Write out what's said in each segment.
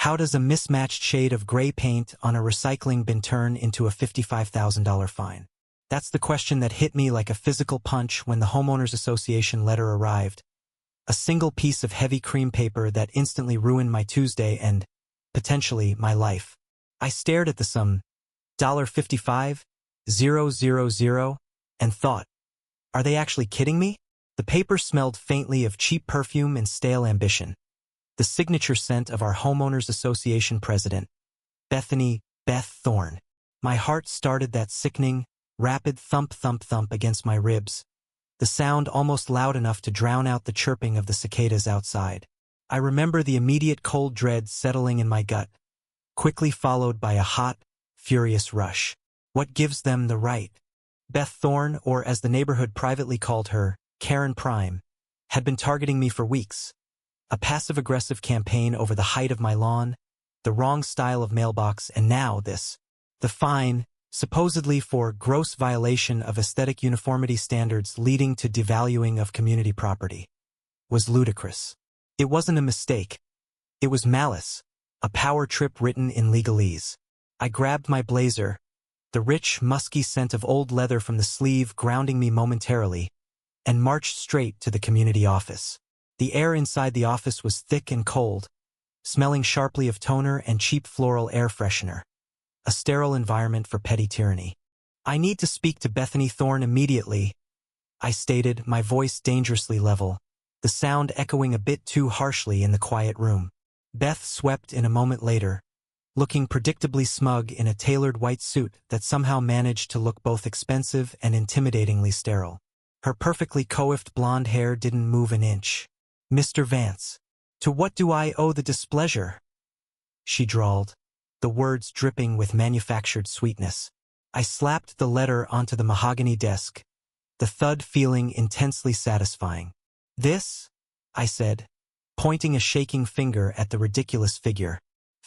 How does a mismatched shade of gray paint on a recycling bin turn into a $55,000 fine? That's the question that hit me like a physical punch when the Homeowners Association letter arrived. A single piece of heavy cream paper that instantly ruined my Tuesday and, potentially, my life. I stared at the sum, $55,000, and thought, are they actually kidding me? The paper smelled faintly of cheap perfume and stale ambition. The signature scent of our Homeowners Association president, Beth Thorne. My heart started that sickening, rapid thump-thump-thump against my ribs, the sound almost loud enough to drown out the chirping of the cicadas outside. I remember the immediate cold dread settling in my gut, quickly followed by a hot, furious rush. What gives them the right? Beth Thorne, or as the neighborhood privately called her, Karen Prime, had been targeting me for weeks. A passive-aggressive campaign over the height of my lawn, the wrong style of mailbox, and now this. The fine, supposedly for gross violation of aesthetic uniformity standards leading to devaluing of community property, was ludicrous. It wasn't a mistake. It was malice, a power trip written in legalese. I grabbed my blazer, the rich, musky scent of old leather from the sleeve grounding me momentarily, and marched straight to the community office. The air inside the office was thick and cold, smelling sharply of toner and cheap floral air freshener. A sterile environment for petty tyranny. I need to speak to Bethany Thorne immediately, I stated, my voice dangerously level, the sound echoing a bit too harshly in the quiet room. Beth swept in a moment later, looking predictably smug in a tailored white suit that somehow managed to look both expensive and intimidatingly sterile. Her perfectly coiffed blonde hair didn't move an inch. Mr. Vance, to what do I owe the displeasure? She drawled, the words dripping with manufactured sweetness. I slapped the letter onto the mahogany desk, the thud feeling intensely satisfying. This, I said, pointing a shaking finger at the ridiculous figure.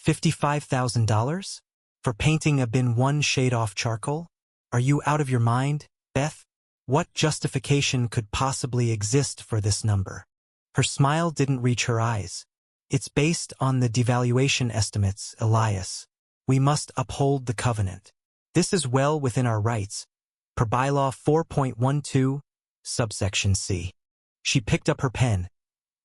$55,000? For painting a bin one shade off charcoal? Are you out of your mind, Beth? What justification could possibly exist for this number? Her smile didn't reach her eyes. It's based on the devaluation estimates, Elias. We must uphold the covenant. This is well within our rights, per bylaw 4.12, subsection C. She picked up her pen,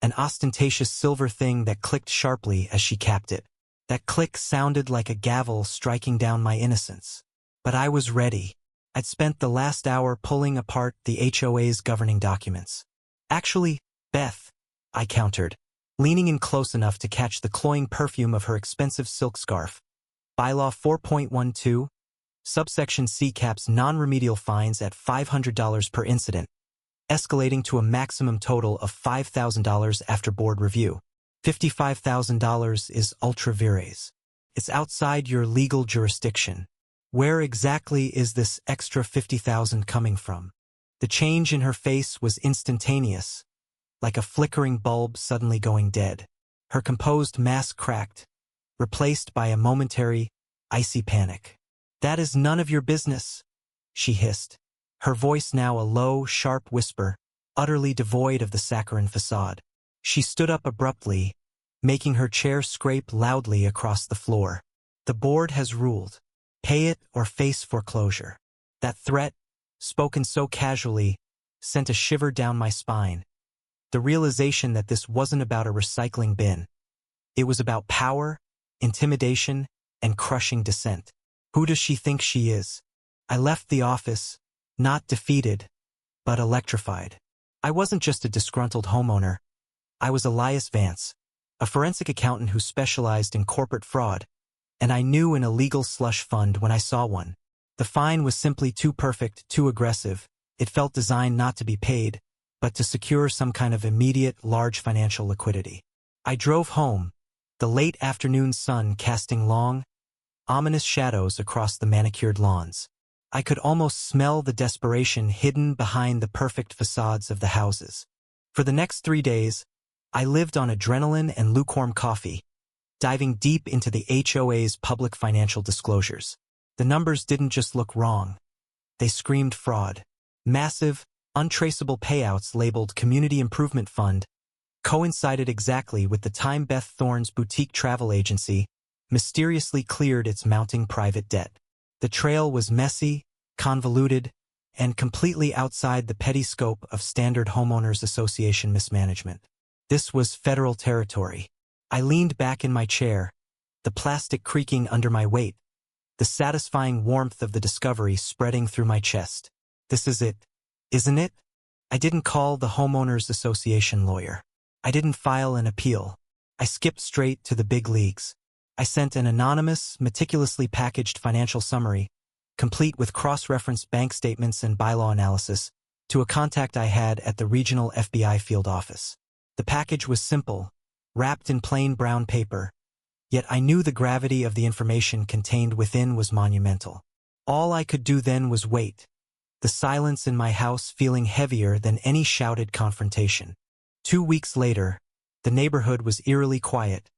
an ostentatious silver thing that clicked sharply as she capped it. That click sounded like a gavel striking down my innocence. But I was ready. I'd spent the last hour pulling apart the HOA's governing documents. Actually, Beth, I countered, leaning in close enough to catch the cloying perfume of her expensive silk scarf. Bylaw 4.12, subsection C caps non-remedial fines at $500 per incident, escalating to a maximum total of $5,000 after board review. $55,000 is ultra vires. It's outside your legal jurisdiction. Where exactly is this extra $50,000 coming from? The change in her face was instantaneous, like a flickering bulb suddenly going dead. Her composed mask cracked, replaced by a momentary, icy panic. That is none of your business, she hissed, her voice now a low, sharp whisper, utterly devoid of the saccharine facade. She stood up abruptly, making her chair scrape loudly across the floor. The board has ruled. Pay it or face foreclosure. That threat, spoken so casually, sent a shiver down my spine. The realization that this wasn't about a recycling bin. It was about power, intimidation, and crushing dissent. Who does she think she is? I left the office, not defeated, but electrified. I wasn't just a disgruntled homeowner. I was Elias Vance, a forensic accountant who specialized in corporate fraud, and I knew an illegal slush fund when I saw one. The fine was simply too perfect, too aggressive. It felt designed not to be paid, but to secure some kind of immediate, large financial liquidity. I drove home, the late afternoon sun casting long, ominous shadows across the manicured lawns. I could almost smell the desperation hidden behind the perfect facades of the houses. For the next 3 days, I lived on adrenaline and lukewarm coffee, diving deep into the HOA's public financial disclosures. The numbers didn't just look wrong. They screamed fraud. Massive, untraceable payouts labeled Community Improvement Fund, coincided exactly with the time Beth Thorne's boutique travel agency mysteriously cleared its mounting private debt. The trail was messy, convoluted, and completely outside the petty scope of standard homeowners association mismanagement. This was federal territory. I leaned back in my chair, the plastic creaking under my weight, the satisfying warmth of the discovery spreading through my chest. This is it, isn't it? I didn't call the homeowners association lawyer. I didn't file an appeal. I skipped straight to the big leagues. I sent an anonymous, meticulously packaged financial summary, complete with cross-referenced bank statements and bylaw analysis, to a contact I had at the regional FBI field office. The package was simple, wrapped in plain brown paper, yet I knew the gravity of the information contained within was monumental. All I could do then was wait, the silence in my house feeling heavier than any shouted confrontation. 2 weeks later, the neighborhood was eerily quiet,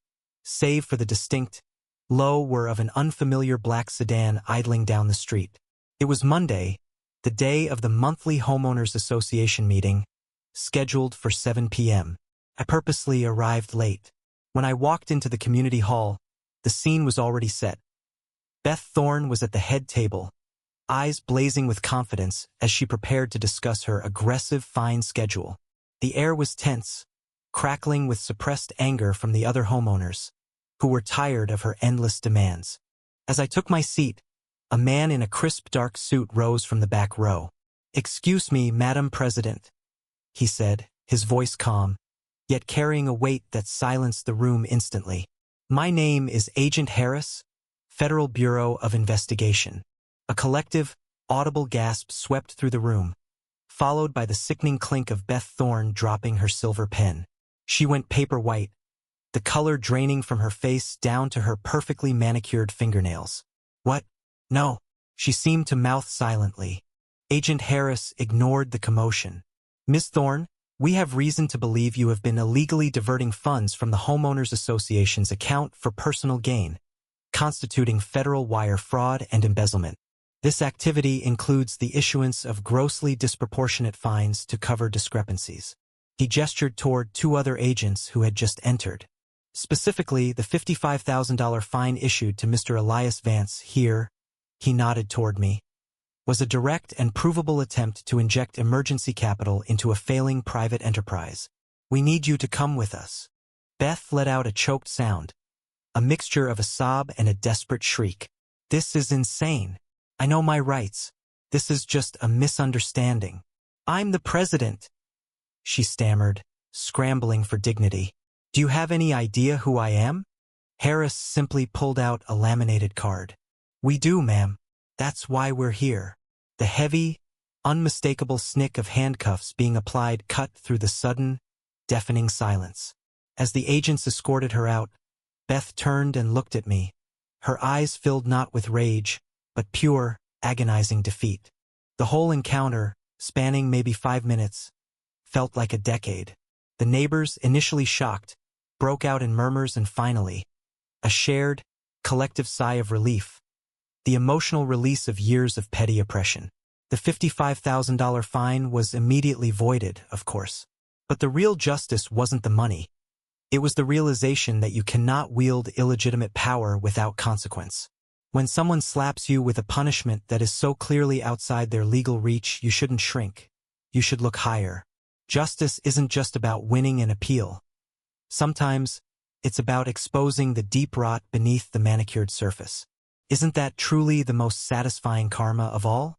save for the distinct low whir of an unfamiliar black sedan idling down the street. It was Monday, the day of the monthly Homeowners Association meeting, scheduled for 7 p.m. I purposely arrived late. When I walked into the community hall, the scene was already set. Beth Thorne was at the head table, eyes blazing with confidence as she prepared to discuss her aggressive fine schedule. The air was tense, crackling with suppressed anger from the other homeowners, who were tired of her endless demands. As I took my seat, a man in a crisp dark suit rose from the back row. "Excuse me, Madam President," he said, his voice calm, yet carrying a weight that silenced the room instantly. "My name is Agent Harris, Federal Bureau of Investigation." A collective, audible gasp swept through the room, followed by the sickening clink of Beth Thorne dropping her silver pen. She went paper white, the color draining from her face down to her perfectly manicured fingernails. "What? No." She seemed to mouth silently. Agent Harris ignored the commotion. "Miss Thorne, we have reason to believe you have been illegally diverting funds from the Homeowners Association's account for personal gain, constituting federal wire fraud and embezzlement. This activity includes the issuance of grossly disproportionate fines to cover discrepancies." He gestured toward 2 other agents who had just entered. Specifically, the $55,000 fine issued to Mr. Elias Vance here, he nodded toward me, was a direct and provable attempt to inject emergency capital into a failing private enterprise. "We need you to come with us." Beth let out a choked sound, a mixture of a sob and a desperate shriek. "This is insane. I know my rights. This is just a misunderstanding. I'm the president," she stammered, scrambling for dignity. "Do you have any idea who I am?" Harris simply pulled out a laminated card. "We do, ma'am. That's why we're here." The heavy, unmistakable snick of handcuffs being applied cut through the sudden, deafening silence. As the agents escorted her out, Beth turned and looked at me, her eyes filled not with rage, but pure, agonizing defeat. The whole encounter, spanning maybe 5 minutes, felt like a decade. The neighbors, initially shocked, broke out in murmurs and finally, a shared, collective sigh of relief, the emotional release of years of petty oppression. The $55,000 fine was immediately voided, of course. But the real justice wasn't the money. It was the realization that you cannot wield illegitimate power without consequence. When someone slaps you with a punishment that is so clearly outside their legal reach, you shouldn't shrink. You should look higher. Justice isn't just about winning an appeal. Sometimes, it's about exposing the deep rot beneath the manicured surface. Isn't that truly the most satisfying karma of all?